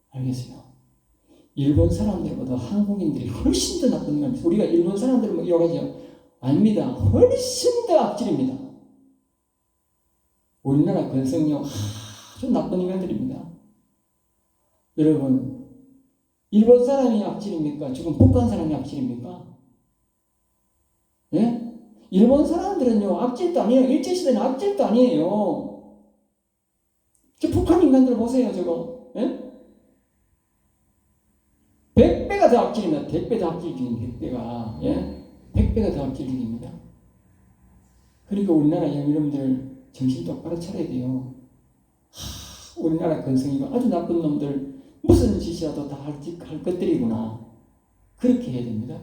알겠어요? 일본 사람들보다 한국인들이 훨씬 더 나쁜 인간이에요. 우리가 일본 사람들을 뭐 욕하죠? 아닙니다. 훨씬 더 악질입니다. 우리나라 건성력 아주 나쁜 인간들입니다. 여러분, 일본 사람이 악질입니까? 지금 북한 사람이 악질입니까? 예? 일본 사람들은요, 악질도 아니에요. 일제시대는 악질도 아니에요. 저 북한 인간들 보세요, 저거. 예? 100배가 더 악질입니다. 100배 더 악질적인 100배가. 예? 100배가 더 악질적입니다. 그러니까 우리나라 여러분들 정신 똑바로 차려야 돼요. 우리나라 건성이가 아주 나쁜 놈들 무슨 짓이라도 다 할 것들이구나. 그렇게 해야 됩니다.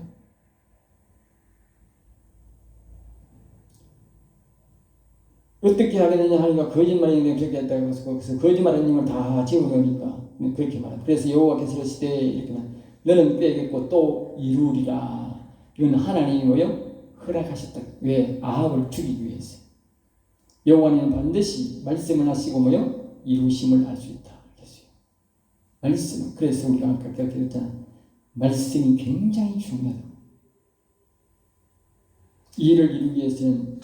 어떻게 하겠느냐 하니까 거짓말이네 그렇게 했다고 해서 거기서 거짓말하는 님을 다 지우려니까 그렇게 말합니다. 그래서 여호와께서 이르시되 이렇게 말 너는 빼겠고 또 이루리라. 이건 하나님이 뭐요? 허락하셨다. 왜? 아합을 죽이기 위해서. 여호와는 반드시 말씀을 하시고 뭐요? 이루심을 알 수 있다. 그랬어요. 말씀. 그래서 우리가 아까 그랬잖아. 말씀이 굉장히 중요하다. 이 일을 이루기 위해서는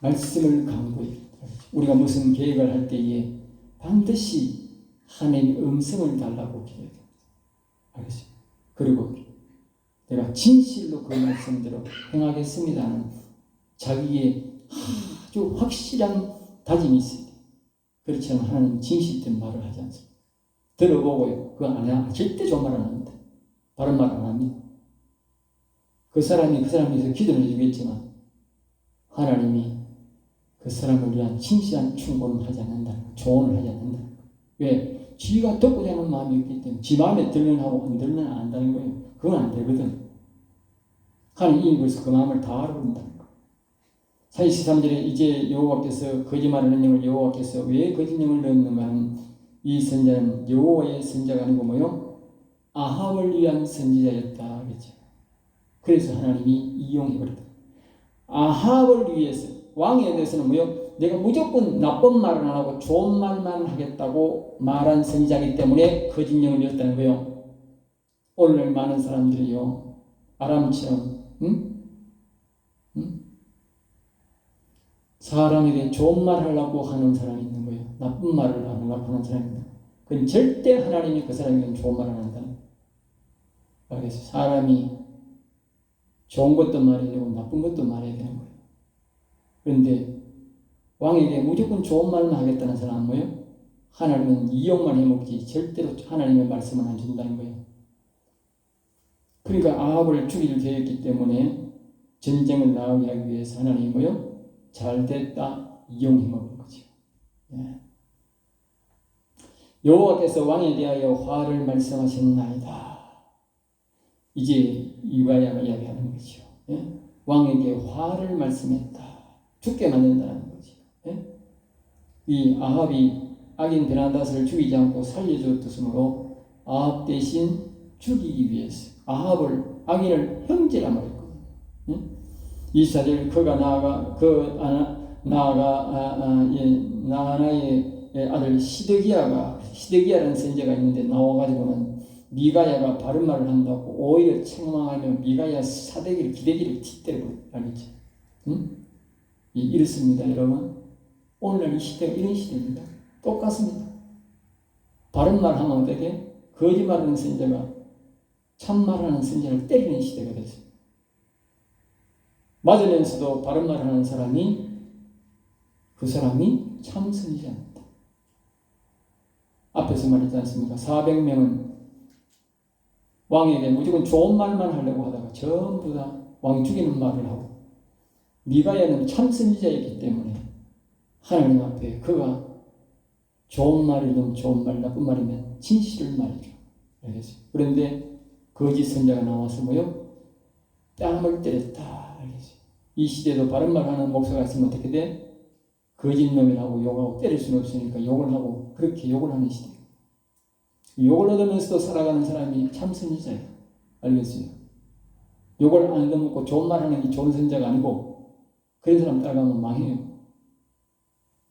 말씀을 강구해야 된다. 우리가 무슨 계획을 할 때에 반드시 하나님의 음성을 달라고 기도해야 됩니다. 알겠어요? 그리고 내가 진실로 그 말씀대로 행하겠습니다는 자기의 아주 확실한 다짐이 있어야 돼요. 그렇지 않으면 하나님 진실된 말을 하지 않습니다. 들어보고요. 그거 안 해. 절대 좋은 말 안 합니다. 바른 말 안 합니다. 그 사람이 위해서 기도를 해주겠지만 하나님이 그 사람을 위한 진실한 충고는 하지 않는다. 조언을 하지 않는다. 왜? 지가 듣고자 하는 마음이 있기 때문에 지 마음에 들면 하고 안 들면 안 한다는 거예요. 그건 안 되거든. 하나님이 벌써 그 마음을 다 알아본다는 거예요. 43절에 이제 여호와께서 거짓말하는 영을 여호와께서 왜 거짓 영을 넣었는가 하는 이 선자는 여호와의 선자가 아니고 뭐요? 아합을 위한 선지자였다. 그랬죠. 그래서 하나님이 이용해버렸다. 아합을 위해서 왕에 대해서는 뭐요? 내가 무조건 나쁜 말은 안 하고 좋은 말만 하겠다고 말한 선지자이기 때문에 거짓 영을 넣었다는 거예요. 오늘 많은 사람들이요 아람처럼 사람에게 좋은 말 하려고 하는 사람이 있는 거예요. 나쁜 말을 하려고 하는 사람이 있는 거예요. 그건 절대 하나님이 그 사람에게 좋은 말을 안 한다. 그래서 사람이 좋은 것도 말해야 되고 나쁜 것도 말해야 되는 거예요. 그런데 왕에게 무조건 좋은 말만 하겠다는 사람은 뭐예요? 하나님은 이용만 해먹지 절대로 하나님의 말씀을 안 준다는 거예요. 그러니까 아합을 죽일 계획이기 때문에 전쟁을 나가게 하기 위해서 하나님이 뭐예요? 잘 됐다 이용해 먹은 거죠. 예. 여호와께서 왕에 대하여 화를 말씀하셨나이다. 이제 이바야가 이야기하는 거죠. 예? 왕에게 화를 말씀했다. 죽게 만든다는 거죠. 예? 이 아합이 악인 베나닷을 죽이지 않고 살려줬으므로 아합 대신 죽이기 위해서 아합을 악인을 형제라 말했거든요. 예? 24절 그가 나아나의 아들 시드기야라는 선지자가 있는데 나와가지고는 미가야가 바른 말을 한다고 오히려 책망하며 미가야 사대기를 기대기를 짓대고 알겠죠? 이렇습니다, 여러분. 오늘날 이 시대가 이런 시대입니다. 똑같습니다. 바른 말 하면 어떻게? 거짓말하는 선지자가 참말하는 선지자를 때리는 시대가 됐습니다. 맞으면서도 바른 말을 하는 사람이 그 사람이 참 선지자입니다. 앞에서 말했지 않습니까? 400명은 왕에게 무조건 좋은 말만 하려고 하다가 전부 다 왕 죽이는 말을 하고 미가야는 참 선지자였기 때문에 하나님 앞에 그가 좋은 말이든 좋은 말, 나쁜 말이면 진실을 말해줘. 알겠어요? 그런데 거짓 선지자가 나와서 뭐요? 뺨을 때렸다. 알겠어요? 이 시대도 바른 말 하는 목사가 있으면 어떻게 돼? 거짓놈이라고 욕하고 때릴 수는 없으니까 욕을 하고 그렇게 욕을 하는 시대. 욕을 얻으면서도 살아가는 사람이 참 선지자예요. 알겠어요? 욕을 안 얻어먹고 좋은 말 하는 게 좋은 선지자가 아니고 그런 사람 따라가면 망해요.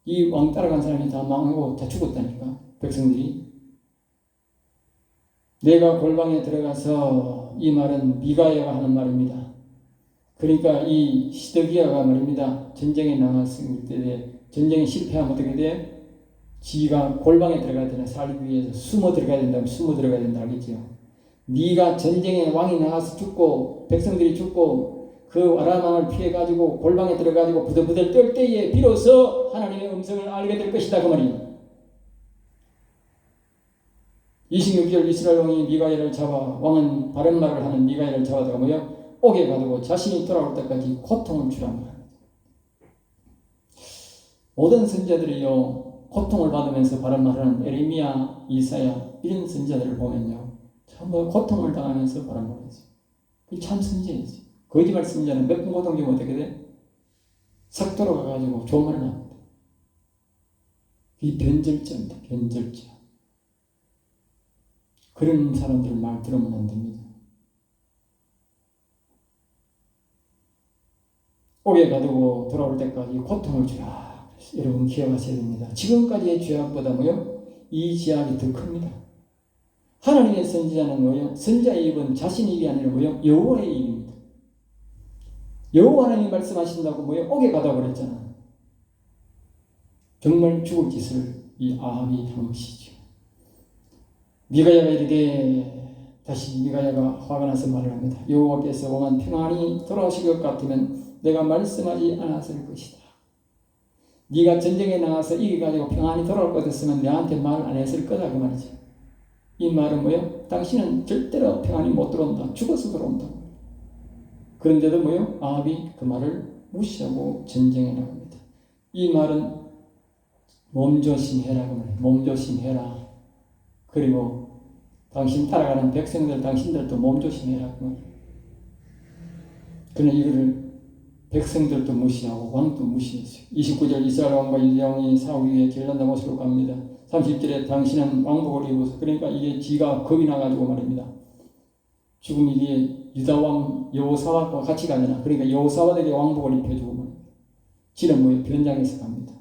이 왕 따라간 사람이 다 망하고 다 죽었다니까, 백성들이. 내가 골방에 들어가서, 이 말은 미가야가 하는 말입니다. 그러니까 이 시드기야가 말입니다. 전쟁에 나갔을 때 전쟁에 실패하면 어떻게 돼? 지가 골방에 들어가야 되나, 살기 위해서 숨어 들어가야 된다면 숨어 들어가야 된다, 알겠죠? 네가 전쟁에 왕이 나가서 죽고 백성들이 죽고 그 아람 왕을 피해가지고 골방에 들어가지고 부들부들 떨 때에 비로소 하나님의 음성을 알게 될 것이다, 그 말이에요. 26절 이스라엘 왕이 미가야를 잡아, 왕은 바른 말을 하는 미가야를 잡아다가 뭐요? 옥에 가두고 자신이 돌아올 때까지 고통을 주라는 겁니다. 모든 선자들이요, 고통을 받으면서 바른 말을 하는 에레미야, 이사야 이런 선자들을 보면요, 전부 고통을 당하면서 바른 말을 했어요. 그게 참 선자이지. 거짓말 선자는 몇 번 고통 주면 어떻게 돼? 삭도로 가가지고 좋은 말을 합니다. 이 변절자입니다. 변절자. 그런 사람들 말 들으면 안 됩니다. 옥에 가두고 돌아올 때까지 고통을 주라. 여러분 기억하셔야 됩니다. 지금까지의 죄악보다 뭐요? 이 죄악이 더 큽니다. 하나님의 선지자는 뭐요? 선자의 입은 자신의 입이 아니라 뭐요? 여호와의 입입니다. 여호와 하나님이 말씀하신다고 뭐요? 옥에 가다 그랬잖아. 정말 죽을 짓을 이 아합이 한 것이죠. 미가야가 이르되, 다시 미가야가 화가 나서 말을 합니다. 여호와께서 왕은 평안히 돌아오실 것 같으면 내가 말씀하지 않았을 것이다. 네가 전쟁에 나가서 이겨가지고 평안히 돌아올 것 같았으면 내한테 말 안 했을 거다, 그 말이죠. 이 말은 뭐예요? 당신은 절대로 평안히 못 들어온다. 죽어서 들어온다. 그런데도 뭐예요? 아합이 그 말을 무시하고 전쟁에 나갑니다. 이 말은 몸조심해라, 그 말이에요. 몸조심해라. 그리고 당신 따라가는 백성들, 당신들도 몸조심해라, 그 말이에요. 그는 이거를 백성들도 무시하고 왕도 무시했어요. 29절 이스라엘 왕과 이왕이 싸우기 위해 길란다 모습으로 갑니다. 30절에 당신은 왕복을 입어서, 그러니까 이게 지가 겁이 나가지고 말입니다. 지금 이게 유다왕 여호사밧과 같이 가잖아. 그러니까 여호사밧에게 왕복을 입혀주고 말입니다. 지는 뭐예요? 변장해서 갑니다.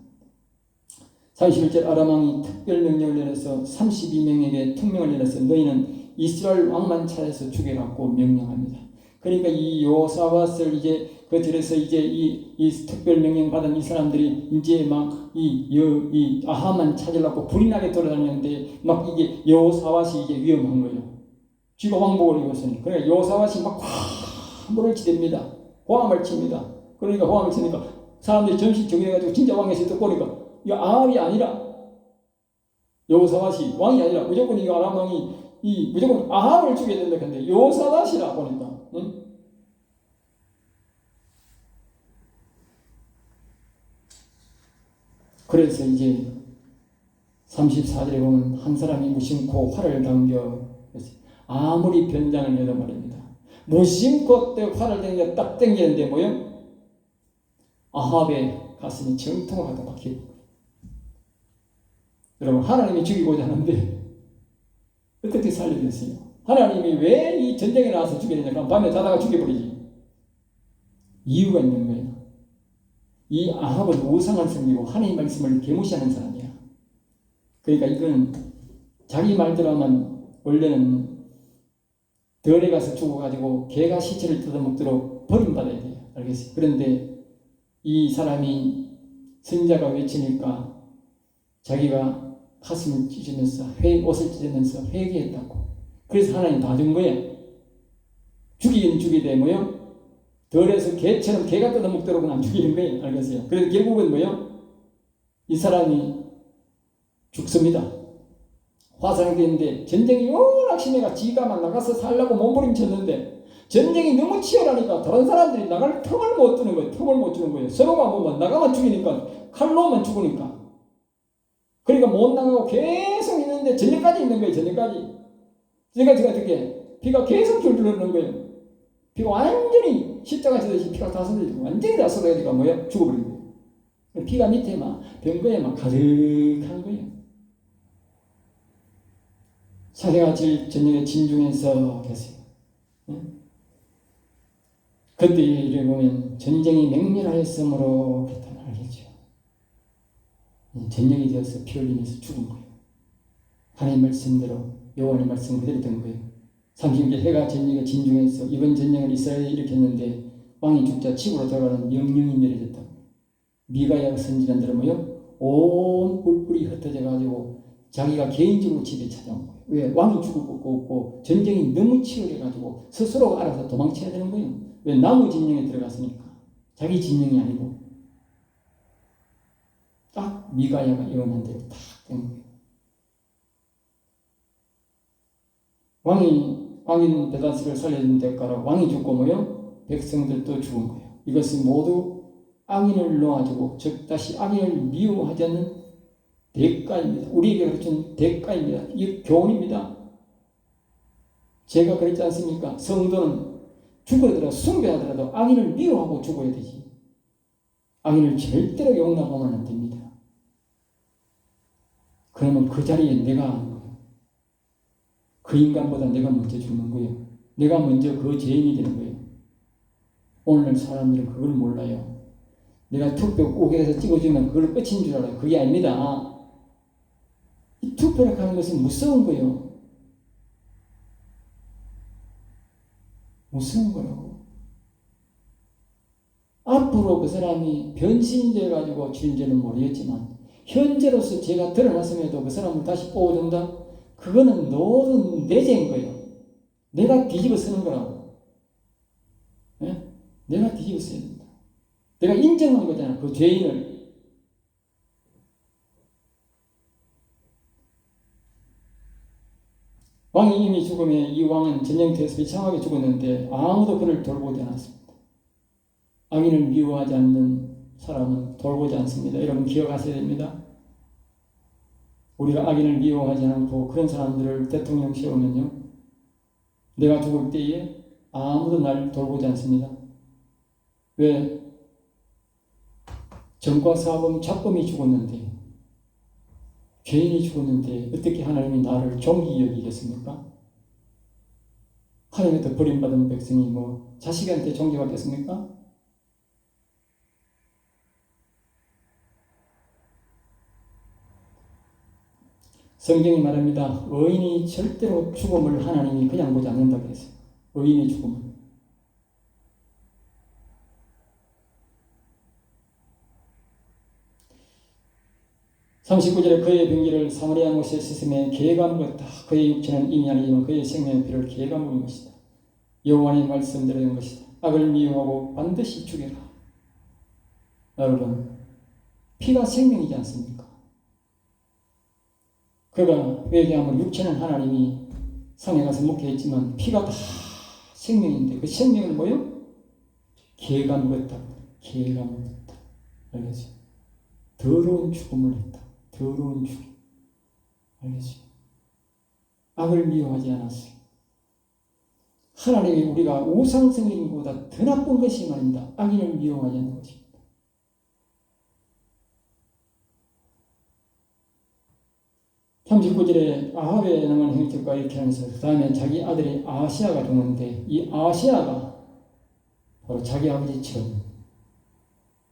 31절 아람 왕이 특별 명령을 내려서 32명에게 특명을 내려서 너희는 이스라엘 왕만 찾아서 죽여라고 명령합니다. 그러니까 이 여호사밧을 이제 그 절에서 이제 이 특별 명령 받은 이 사람들이 이제 막 이 아합만 찾으려고 불이 나게 돌아다니는데 막 이게 여호사밧이 이제 위험한 거예요. 쥐가 왕복을 입었으니. 그러니까 여호사밧이 막 화물을 치댑니다. 고함을 칩니다. 그러니까 고함을 치니까 사람들이 정신 정리해가지고 진짜 왕에서 듣고 보니까 이 아합이 아니라 여호사밧이 왕이 아니라 무조건 이 아람 왕이 무조건 아합을 죽여야 된다. 근데 여호사밧이라 보니까, 응? 그래서 이제 34절에 보면 한 사람이 무심코 활을 당겨, 아무리 변장을 해도 말입니다. 무심코 때 활을 당겨 딱 당기는데 뭐요? 아합의 가슴이 정통을 갖다 박히고. 여러분, 하나님이 죽이고자 하는데 어떻게 살리겠어요? 하나님이 왜 이 전쟁에 나와서 죽이느냐? 그럼 밤에 자다가 죽여버리지. 이유가 있는 거예요. 이 아합은 우상을 섬기고 하나님 말씀을 개무시하는 사람이야. 그러니까 이건 자기 말대로 하면 원래는 덜에 가서 죽어가지고 개가 시체를 뜯어먹도록 버림받아야 돼요. 알겠어요? 그런데 이 사람이 선자가 외치니까 자기가 가슴을 찢으면서 옷을 찢으면서 회개했다고. 그래서 하나님 봐준 거예요. 죽이긴 죽이되 뭐요? 덜에서 개처럼 개가 뜯어먹도록은 안 죽이는 거예요. 알겠어요? 그래서 결국은 뭐요? 이 사람이 죽습니다. 화상이 되는데 전쟁이 워낙 심해가 지가만 나가서 살려고 몸부림쳤는데 전쟁이 너무 치열하니까 다른 사람들이 나갈 틈을 못 주는 거예요. 틈을 못 주는 거예요. 서로가 보면 나가면 죽이니까 칼로만 죽으니까. 그러니까 못 나가고 계속 있는데 저녁까지 있는 거예요. 저녁까지. 저녁까지 어떻게? 피가 계속 줄줄 흐르는 거예요. 피가 완전히 십자가 지듯이 피가 다 쏟아지고 완전히 다 쏟아지니까 뭐야? 죽어버린 거예요. 피가 밑에 막 병거에 막 가득한 거예요. 사해가 질 저녁에 진중에서 계세요. 그때 이래 보면 전쟁이 맹렬하였으므로 그렇다 알겠죠. 전쟁이 되어서 피 흘리면서 죽은 거예요. 하나님 말씀대로 여호와의 말씀 그대로 된 거예요. 30일 해가 전쟁에 진중해서 이번 전쟁을 이스라엘이 일으켰는데 왕이 죽자 집으로 돌아가는 명령이 내려졌다. 미가야가 선지자는 대로 뭐요? 온 뿔뿔이 흩어져 가지고 자기가 개인적으로 집에 찾아온 거예요. 왜? 왕이 죽을 것도 없고 전쟁이 너무 치열해 가지고 스스로 알아서 도망쳐야 되는 거예요. 왜? 나무 진영에 들어갔으니까. 자기 진영이 아니고 딱 미가야가 예언한 대로 딱 된 거예요. 왕인 베다스를 살려준 대가로 왕이 죽고 뭐요? 백성들도 죽은 거예요. 이것은 모두 악인을 놓아주고 즉 다시 악인을 미워하지 않는 대가입니다. 우리에게 가르친 대가입니다. 이게 교훈입니다. 제가 그랬지 않습니까? 성도는 죽어더라도 숭배하더라도 악인을 미워하고 죽어야 되지. 악인을 절대로 용납하면 안 됩니다. 그러면 그 자리에 내가 그 인간보다 내가 먼저 죽는 거예요. 내가 먼저 그 죄인이 되는 거예요. 오늘날 사람들은 그걸 몰라요. 내가 투표 꼭에서 찍어주면 그걸 끝인 줄 알아요. 그게 아닙니다. 이 투표를 하는 것은 무서운 거예요. 무서운 거라고. 앞으로 그 사람이 변신돼가지고 주인지는 모르겠지만 현재로서 제가 드러났음에도 그 사람을 다시 뽑아준다? 그거는 모든 내 죄인 거예요. 내가 뒤집어 쓰는 거라고. 네? 내가 뒤집어 써야 된다. 내가 인정한 거잖아. 그 죄인을. 왕이 이미 죽으면 이 왕은 전쟁터에서 비참하게 죽었는데 아무도 그를 돌보지 않았습니다. 악인을 미워하지 않는 사람은 돌보지 않습니다. 여러분 기억하셔야 됩니다. 우리가 악인을 미워하지 않고 그런 사람들을 대통령 세우면요. 내가 죽을 때에 아무도 날 돌보지 않습니다. 왜? 전과사범 잡범이 죽었는데 죄인이 죽었는데 어떻게 하나님이 나를 존귀 여기겠습니까? 하나님한테 버림받은 백성이 뭐 자식한테 존경받겠습니까? 성경이 말합니다. 의인이 절대로 죽음을 하나님이 그냥 보지 않는다고 했어요. 의인의 죽음은. (39절에) 그의 병기를 사마리아 못에 씻음에 개가 먹었다. 그의 육체는 이미 아니지만 그의 생명의 피를 개가 먹은 것이다. 여호와의 말씀대로 된 것이다. 악을 미워하고 반드시 죽여라. 여러분, 피가 생명이지 않습니까? 그가 회개하면 육체는 하나님이 산에 가서 목회했지만 피가 다 생명인데 그 생명을 뭐요? 개가 먹었다. 개가 먹었다. 알겠죠? 더러운 죽음을 했다. 더러운 죽음. 알겠죠? 악을 미워하지 않았어요. 하나님이 우리가 우상승리보다 더 나쁜 것이 말입니다. 악인을 미워하지 않는 것입니다. 39절에 아합의 남은 행적과 이렇게 하면서 그 다음에 자기 아들이 아하시아가 죽는데 이 아하시아가 바로 자기 아버지처럼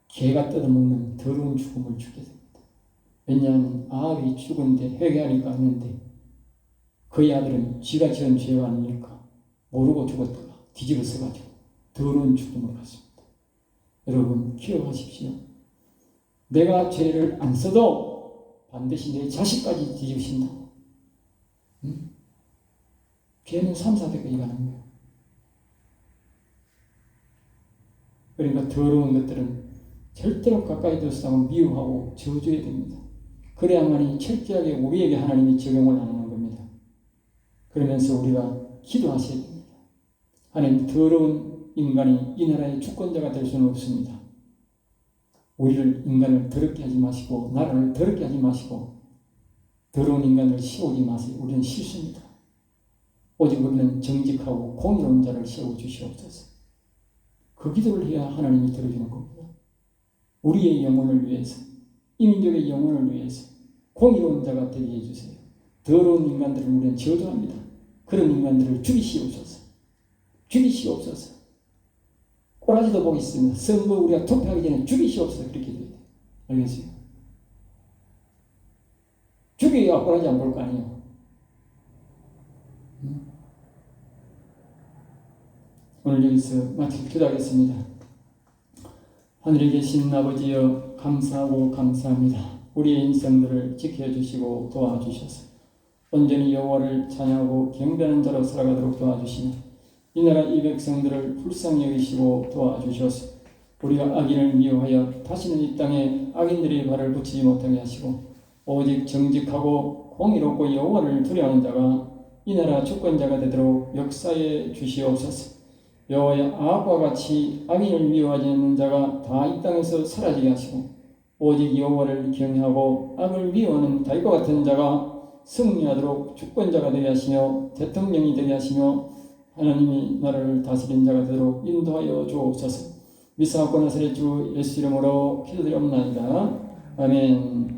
개가 뜯어먹는 더러운 죽음을 죽게 됩니다. 왜냐하면 아합이 죽은데 회개하니까 하는데 그의 아들은 지가 지은 죄가 아니니까 모르고 죽었다가 뒤집어 써가지고 더러운 죽음을 받습니다. 여러분 기억하십시오. 내가 죄를 안 써도 반드시 내 자식까지 뒤집으신다. 응? 죄는 3,400까지 가는 거예요. 그러니까 더러운 것들은 절대로 가까이 들어서면 미워하고 저주해야 됩니다. 그래야만이 철저하게 우리에게 하나님이 적용을 하는 겁니다. 그러면서 우리가 기도하셔야 됩니다. 하나님, 더러운 인간이 이 나라의 주권자가 될 수는 없습니다. 우리를 인간을 더럽게 하지 마시고 나라를 더럽게 하지 마시고 더러운 인간을 세우지 마세요. 우리는 싫습니다. 오직 우리는 정직하고 공의로운 자를 세워주시옵소서. 그 기도를 해야 하나님이 들어주는 겁니다. 우리의 영혼을 위해서, 이 민족의 영혼을 위해서 공의로운 자가 되게 해주세요. 더러운 인간들을 우리는 저주합니다. 그런 인간들을 죽이시옵소서. 죽이시옵소서. 꼬라지도 복이 있습니다. 선거 우리가 투표하기 전에 죽이시옵소서 그렇게 돼요. 알겠어요? 죽여야 꼬라지 안 볼 거 아니에요. 오늘 여기서 마치고 기도하겠습니다. 하늘에 계신 아버지여 감사하고 감사합니다. 우리의 인생들을 지켜주시고 도와주셔서 온전히 여호와를 찬양하고 경배하는 자로 살아가도록 도와주시며 이 나라 이 백성들을 불쌍히 여기시고 도와주셔서 우리가 악인을 미워하여 다시는 이 땅에 악인들의 발을 붙이지 못하게 하시고 오직 정직하고 공의롭고 여호와를 두려워하는 자가 이 나라 주권자가 되도록 역사해 주시옵소서. 여호와의 아합과 같이 악인을 미워하지 않는 자가 다 이 땅에서 사라지게 하시고 오직 여호와를 경외하고 악을 미워하는 다윗과 같은 자가 승리하도록 주권자가 되게 하시며 대통령이 되게 하시며 하나님이 나라를 다스린 자가 되도록 인도하여 주옵소서. 미사하고 나사렛 주 예수 이름으로 기도드리옵나이다. 아멘.